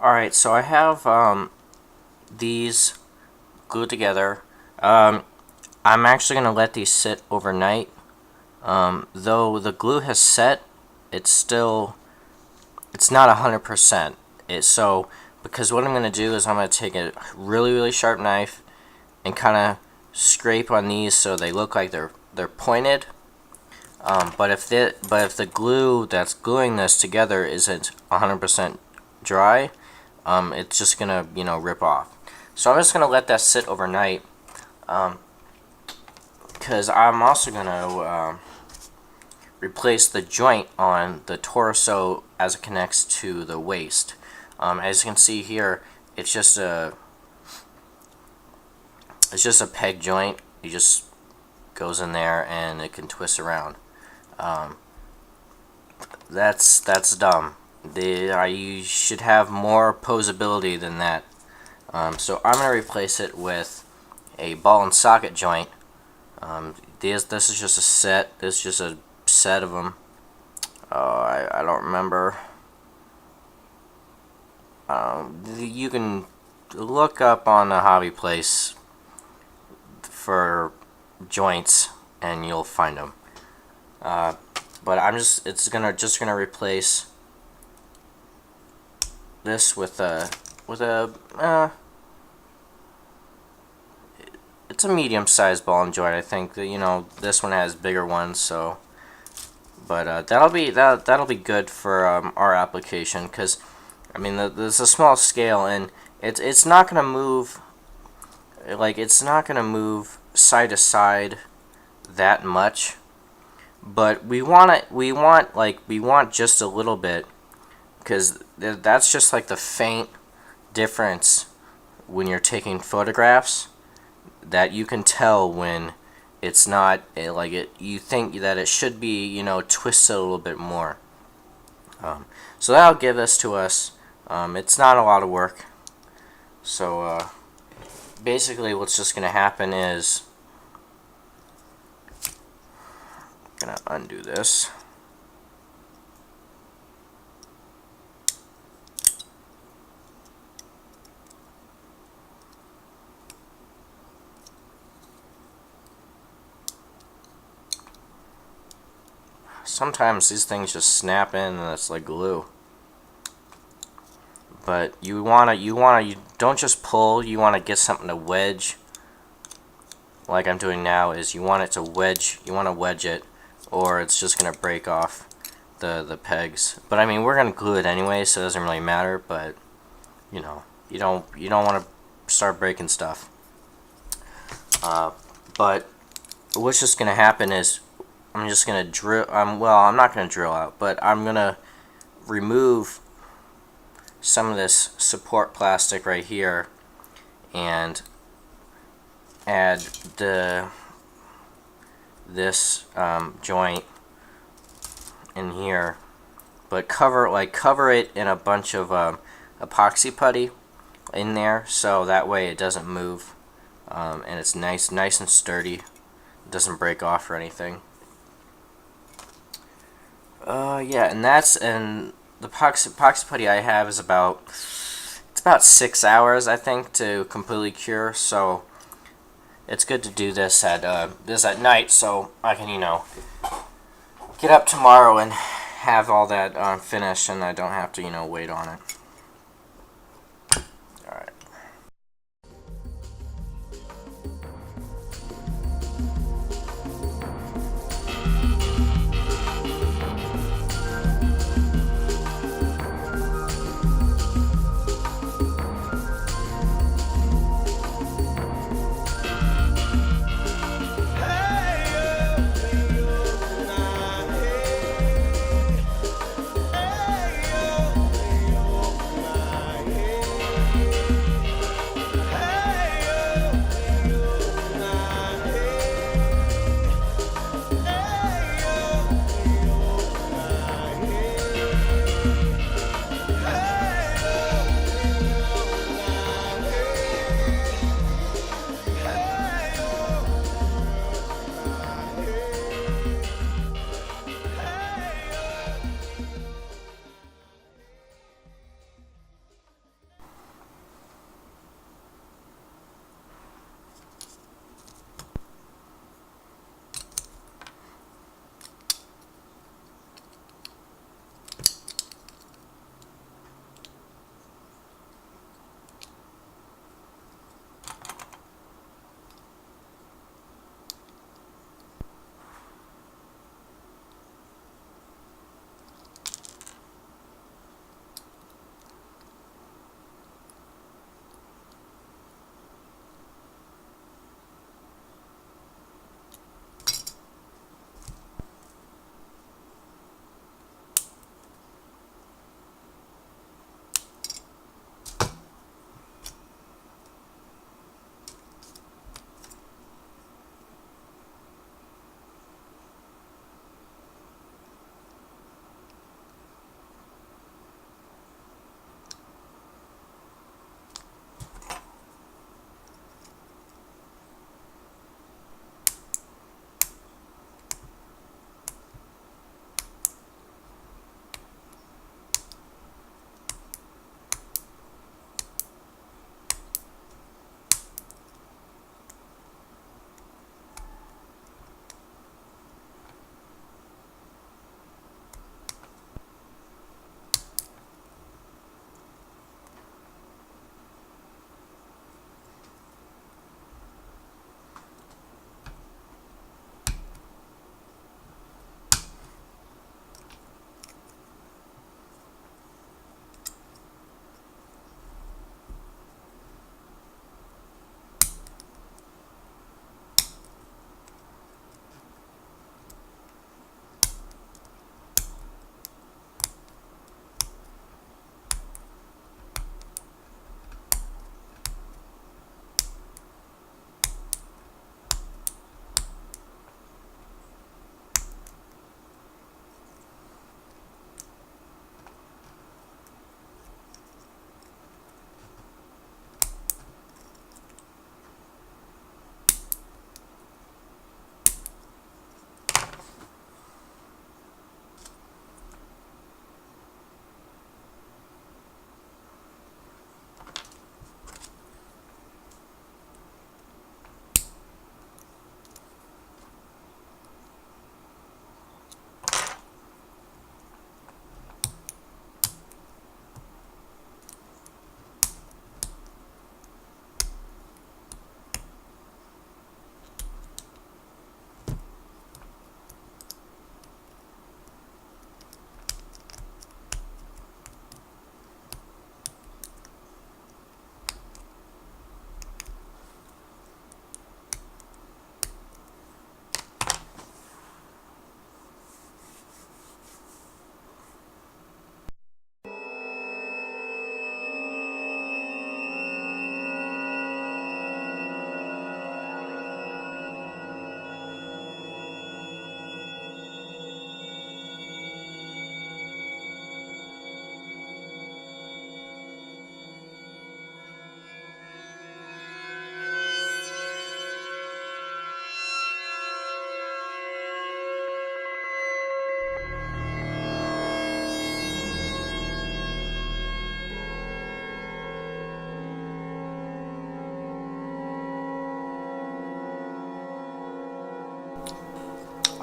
Alright, so I have these glued together. I'm actually going to let these sit overnight. Though the glue has set, it's not 100%. Because what I'm going to do is I'm going to take a really sharp knife and kind of scrape on these so they look like they're pointed. But if the glue that's gluing this together isn't 100% dry, it's just gonna rip off. So I'm just gonna let that sit overnight, because I'm also gonna replace the joint on the torso as it connects to the waist. As you can see here, it's just a peg joint. It just goes in there and it can twist around. That's dumb. You should have more posability than that. So I'm going to replace it with a ball and socket joint. This is just a set. This is just a set of them. I don't remember. You can look up on the hobby place for joints and you'll find them. But it's gonna replace this with a it's a medium-sized ball and joint. I think that this one has bigger ones, so but that'll be good for our application, because I mean there's a small scale and it's not gonna move, it's not gonna move side to side that much, but we want just a little bit, because that's just like the faint difference when you're taking photographs, that you can tell when it's not you think that it should be twisted a little bit more. So that'll give this to us. It's not a lot of work. So basically what's just gonna happen is I'm gonna undo this. Sometimes these things just snap in and it's like glue. But you don't just pull, you wanna get something to wedge. Like I'm doing now, is you want to wedge it, or it's just gonna break off the pegs. But I mean, we're gonna glue it anyway, so it doesn't really matter, but you don't wanna start breaking stuff. But what's just gonna happen is I'm just gonna drill. Well, I'm not gonna drill out, but I'm gonna remove some of this support plastic right here and add this joint in here, but cover it in a bunch of epoxy putty in there, so that way it doesn't move, and it's nice and sturdy. It doesn't break off or anything. Yeah, and the epoxy putty I have is about 6 hours, I think, to completely cure. So it's good to do this at night, so I can get up tomorrow and have all that finished, and I don't have to wait on it.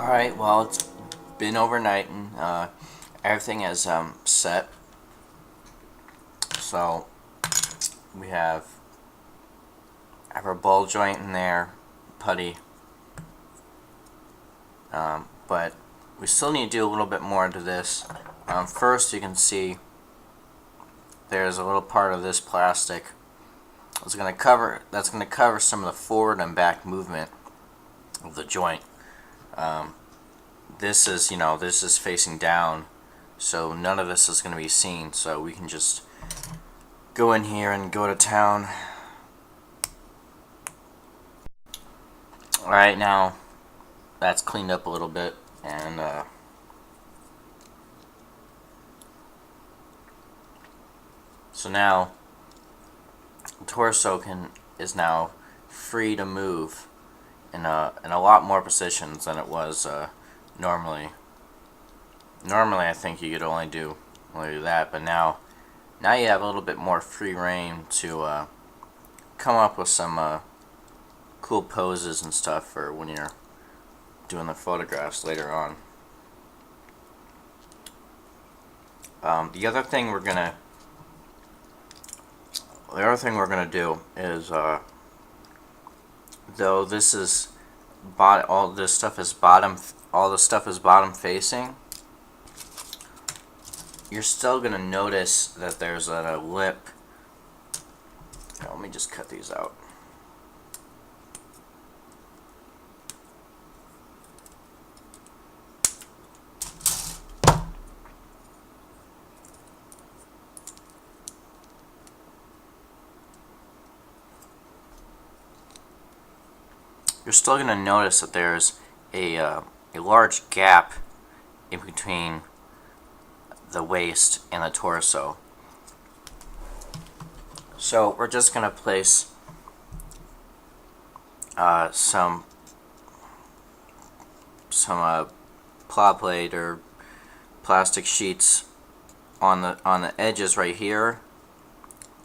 Alright, well, it's been overnight and everything is set. So we have our ball joint in there, putty, but we still need to do a little bit more to this. First, you can see there's a little part of this plastic that's going to cover some of the forward and back movement of the joint. This is facing down, so none of this is going to be seen, so we can just go in here and go to town. Alright, now that's cleaned up a little bit, and so now the torso is now free to move in a lot more positions than it was normally. Normally, I think you could only do that, but now you have a little bit more free reign to come up with some cool poses and stuff for when you're doing the photographs later on. The other thing we're gonna do is, though this is all the stuff is bottom facing, you're still gonna notice that there's a lip. Let me just cut these out. You're still going to notice that there's a large gap in between the waist and the torso. So we're just going to place some plow plate or plastic sheets on the edges right here,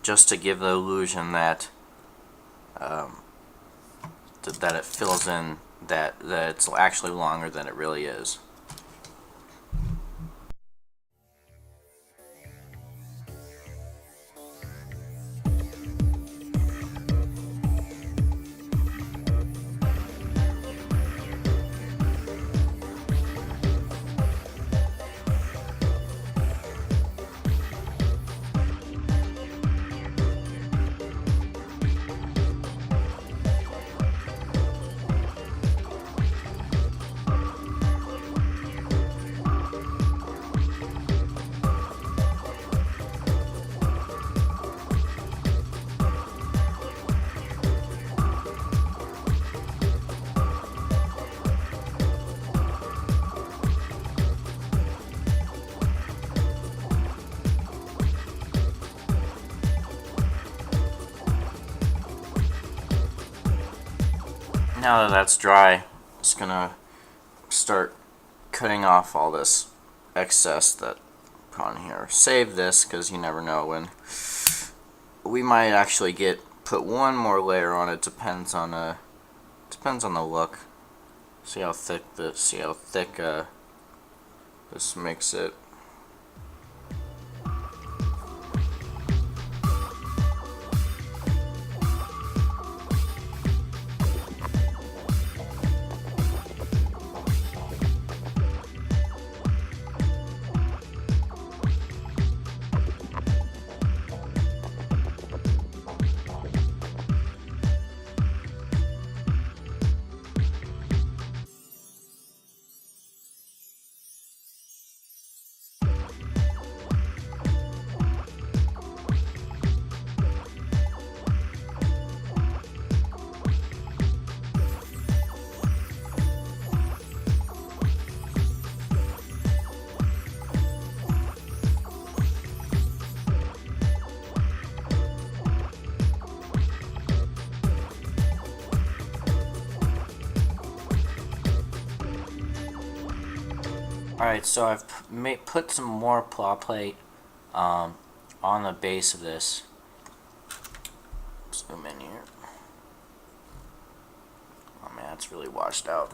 just to give the illusion that that it fills in that it's actually longer than it really is. Now that that's dry, I'm just gonna start cutting off all this excess that put on here. Save this, because you never know when we might actually put one more layer on it. Depends on the look. See how thick this makes it. Alright, so I've put some more plow plate on the base of this. Zoom in here. Oh man, it's really washed out.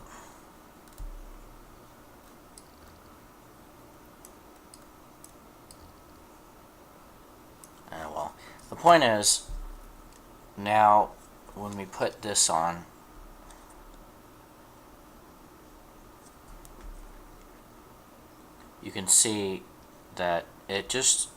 point is, now when we put this on, you can see that it just